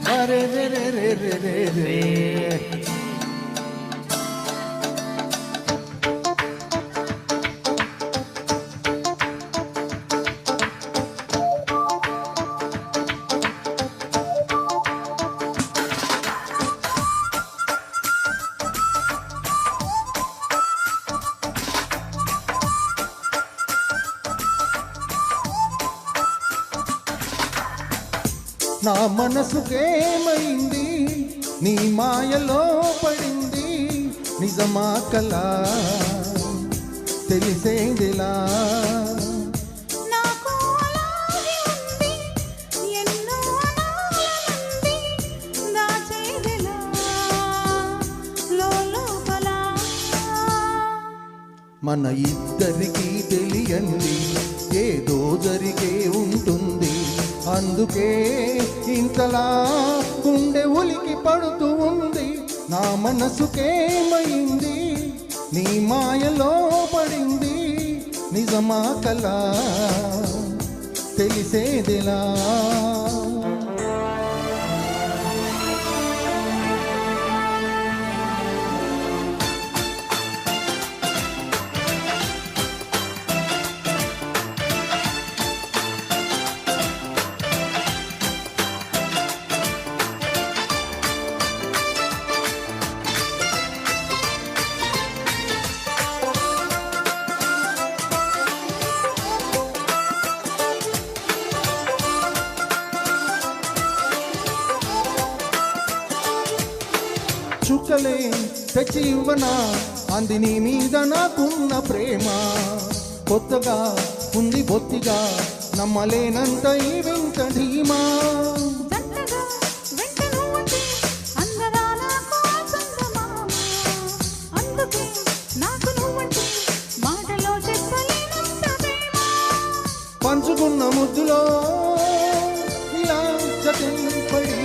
అరే రే రే రే రే రే రే. నా మనసుకేమైంది నీ మాయలో పడింది నిజమా కలా తెలిసేదిలా మన ఇద్దరికి తెలియంది ఏదో జరిగే ఉంటుంది అందుకే ఇంతలా గుండె ఉలికి పడుతూ ఉంది నా మనసుకేమైంది నీ మాయలో పడింది నిజమా కలా తెలిసేదిలా చుక్కలే తెచ్చి ఇవ్వనా అంది నీ మీద నాకున్న ప్రేమ కొత్తగా ఉంది బొత్తిగా నమ్మలేనంత ఈ వింత ధీమా పంచుకున్న ముద్దులో ఇలా చదింపడి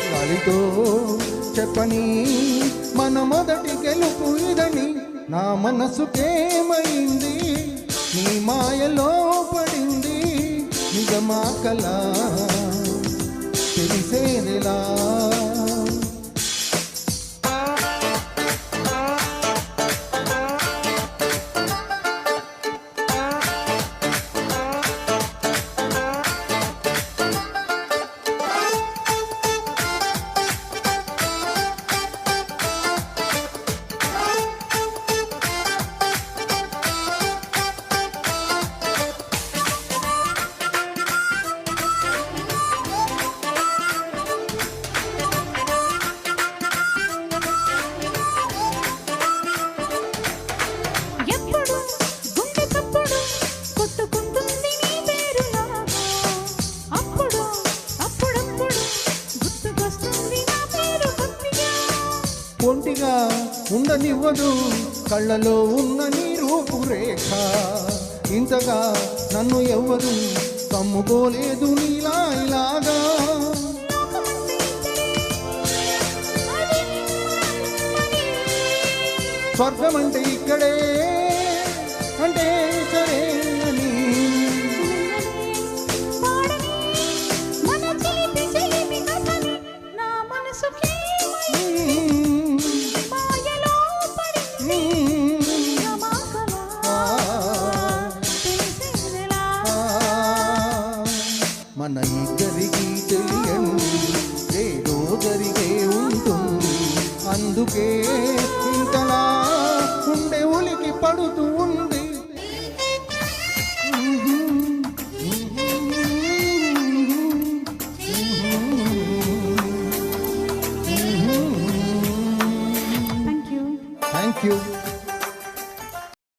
గాలితో చెప్పని మన మొదటి గెలుపు ఇదని నా మనసుకేమైంది నీ మాయలో పడింది నిజమా కలా తెలిసేదిలా ఒంటిగా ఉండనివ్వదు కళ్ళలో ఉన్న నీ రూపురేఖ ఇంతగా నన్ను ఎవ్వరు కమ్ముకోలేదు నీలా ఇలాగా స్వర్గం అంటే ఇక్కడే అంటే సరే అని మన ఇద్దరికి తెలియంది ఏదో జరిగే ఉంటుంది అందుకే ఇంతలా ఉండే ఉలికి పడుతూ ఉంది